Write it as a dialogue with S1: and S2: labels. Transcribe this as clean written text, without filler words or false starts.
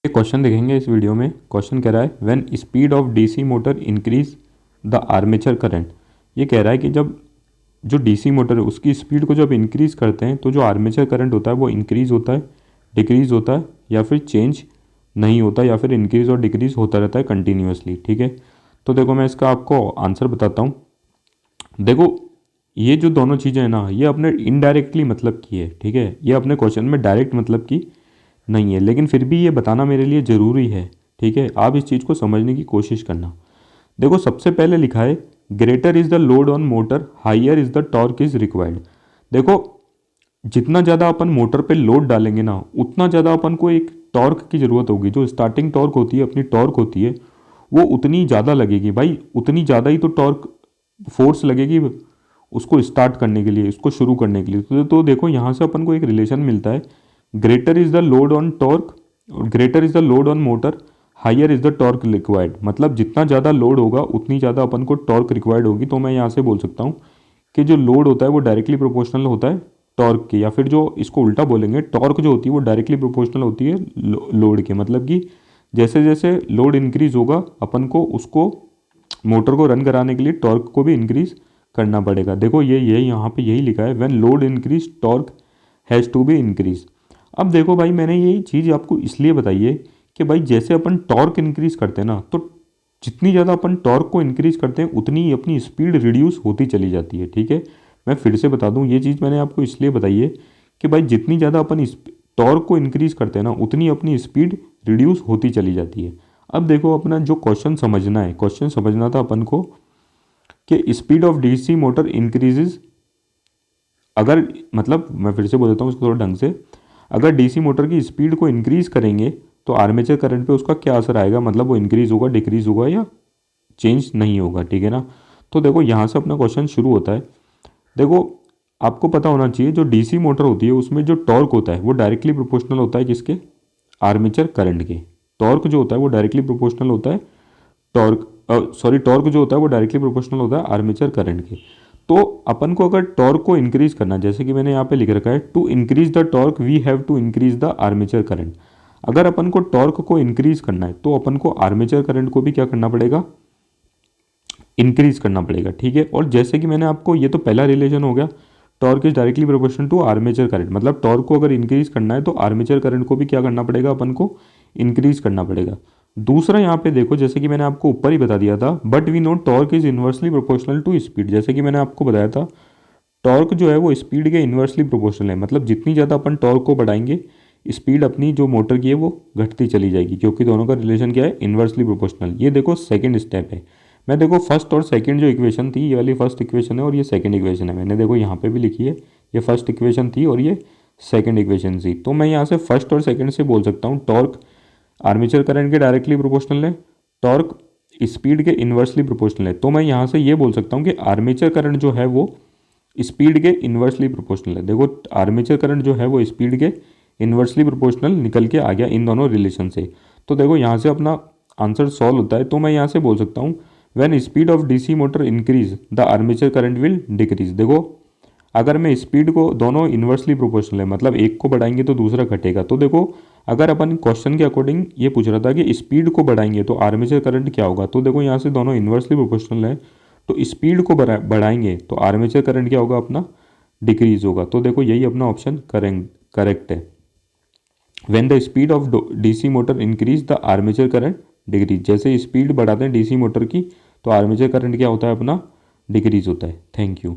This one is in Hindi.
S1: एक क्वेश्चन देखेंगे इस वीडियो में। क्वेश्चन कह रहा है when speed of DC motor increase the armature current. ये कह रहा है कि जब जो डीसी मोटर है उसकी स्पीड को जब इंक्रीज करते हैं तो जो आर्मेचर करंट होता है वो इंक्रीज होता है, डिक्रीज होता है या फिर चेंज नहीं होता, या फिर इंक्रीज और डिक्रीज होता रहता है कंटिन्यूसली। ठीक है, तो देखो मैं इसका आपको आंसर बताता हूँ। देखो ये जो दोनों चीज़ें हैं ना, ये अपने इनडायरेक्टली मतलब की है। ठीक है, ये अपने क्वेश्चन में डायरेक्ट मतलब की नहीं है, लेकिन फिर भी ये बताना मेरे लिए ज़रूरी है। ठीक है, आप इस चीज़ को समझने की कोशिश करना। देखो सबसे पहले लिखा है greater is the load on motor higher is the torque is required. देखो जितना ज़्यादा अपन मोटर पे लोड डालेंगे ना, उतना ज़्यादा अपन को एक टॉर्क की ज़रूरत होगी। जो स्टार्टिंग टॉर्क होती है, अपनी टॉर्क होती है, वो उतनी ज़्यादा लगेगी भाई, उतनी ज़्यादा ही तो टॉर्क फोर्स लगेगी उसको स्टार्ट करने के लिए, उसको शुरू करने के लिए। तो देखो यहाँ से अपन को एक रिलेशन मिलता है, greater is the load on torque, greater is the load on motor higher is the torque required. मतलब जितना ज़्यादा लोड होगा उतनी ज़्यादा अपन को टॉर्क रिक्वायर्ड होगी। तो मैं यहाँ से बोल सकता हूँ कि जो लोड होता है वो डायरेक्टली प्रोपोर्शनल होता है टॉर्क के, या फिर जो इसको उल्टा बोलेंगे, टॉर्क जो होती है वो डायरेक्टली प्रोपोर्शनल होती है लोड के। मतलब कि जैसे जैसे लोड इंक्रीज होगा अपन को उसको मोटर को रन कराने के लिए टॉर्क को भी इंक्रीज करना पड़ेगा। देखो ये यहाँ पे यही लिखा है, when load increase torque has to be increase. अब देखो भाई मैंने यही चीज़ आपको इसलिए बताई है कि भाई जैसे अपन टॉर्क इंक्रीज करते हैं ना, तो जितनी ज़्यादा अपन टॉर्क को इंक्रीज करते हैं उतनी ही अपनी स्पीड रिड्यूस होती चली जाती है। ठीक है, मैं फिर से बता दूं, ये चीज़ मैंने आपको इसलिए बताई है कि भाई जितनी ज़्यादा अपन टॉर्क को इंक्रीज करते हैं ना, उतनी अपनी स्पीड रिड्यूस होती चली जाती है। अब देखो अपना जो क्वेश्चन समझना है, क्वेश्चन समझना था अपन को कि speed of DC motor increases, अगर मतलब मैं फिर से बोल देता हूँ उसको थोड़ा ढंग से, अगर डीसी मोटर की स्पीड को इंक्रीज करेंगे तो आर्मेचर करंट पे उसका क्या असर आएगा, मतलब वो इंक्रीज होगा, डिक्रीज होगा या चेंज नहीं होगा। ठीक है ना, तो देखो यहाँ से अपना क्वेश्चन शुरू होता है। देखो आपको पता होना चाहिए जो डीसी मोटर होती है उसमें जो टॉर्क होता है वो डायरेक्टली प्रोपोर्शनल होता है किसके, आर्मेचर करंट के। टॉर्क जो होता है वो डायरेक्टली प्रोपोर्शनल होता है टॉर्क जो होता है वो डायरेक्टली प्रोपोर्शनल होता है आर्मेचर करंट के। तो अपन को अगर टॉर्क को इंक्रीज करना, जैसे कि मैंने यहाँ पे लिख रखा है, to increase the torque we have to increase the armature current. अगर अपन को टॉर्क को इंक्रीज करना है तो अपन को आर्मेचर करंट को भी क्या करना पड़ेगा, इंक्रीज करना पड़ेगा। ठीक है, और जैसे कि मैंने आपको, ये तो पहला रिलेशन हो गया, torque is directly proportional to armature current, मतलब टॉर्क को अगर इंक्रीज करना है तो आर्मेचर करंट को भी क्या करना पड़ेगा, अपन को इंक्रीज करना पड़ेगा। दूसरा यहाँ पे देखो, जैसे कि मैंने आपको ऊपर ही बता दिया था, but we know torque is inversely proportional to speed. जैसे कि मैंने आपको बताया था टॉर्क जो है वो स्पीड के इन्वर्सली प्रोपोर्शनल है, मतलब जितनी ज़्यादा अपन टॉर्क को बढ़ाएंगे स्पीड अपनी जो मोटर की है वो घटती चली जाएगी, क्योंकि दोनों का रिलेशन क्या है, इन्वर्सली प्रोपोर्शनल। ये देखो सेकंड स्टेप है। मैं देखो फर्स्ट और सेकंड जो इक्वेशन थी, ये वाली फर्स्ट इक्वेशन है और ये सेकंड इक्वेशन है, मैंने देखो यहाँ पे भी लिखी है, ये फर्स्ट इक्वेशन थी और ये सेकंड इक्वेशन थी। तो मैं यहाँ से फर्स्ट और सेकंड से बोल सकता हूँ टॉर्क आर्मेचर करंट के डायरेक्टली प्रोपोर्शनल है, टॉर्क स्पीड के इन्वर्सली प्रोपोर्शनल है। तो मैं यहाँ से ये बोल सकता हूँ कि आर्मेचर करंट जो है वो स्पीड के इन्वर्सली प्रोपोर्शनल है। देखो आर्मेचर करंट जो है वो स्पीड के इन्वर्सली प्रोपोर्शनल निकल के आ गया इन दोनों रिलेशन से। तो देखो यहाँ से अपना आंसर सॉल्व होता है। तो मैं यहाँ से बोल सकता हूँ when speed of DC motor increase the armature current will decrease. देखो अगर मैं स्पीड को, दोनों इन्वर्सली प्रोपोर्शनल है, मतलब एक को बढ़ाएंगे तो दूसरा घटेगा। तो देखो अगर अपन क्वेश्चन के अकॉर्डिंग ये पूछ रहा था कि स्पीड को बढ़ाएंगे तो आर्मेचर करंट क्या होगा, तो देखो यहाँ से दोनों इन्वर्सली प्रोपोर्शनल है, तो स्पीड को बढ़ाएंगे तो आर्मेचर करंट क्या होगा, अपना डिक्रीज होगा। तो देखो यही अपना ऑप्शन करेक्ट है। When the speed of DC motor increase the armature current decrease. जैसे स्पीड बढ़ाते हैं डीसी मोटर की तो आर्मेचर करंट क्या होता है, अपना डिक्रीज होता है। Thank you.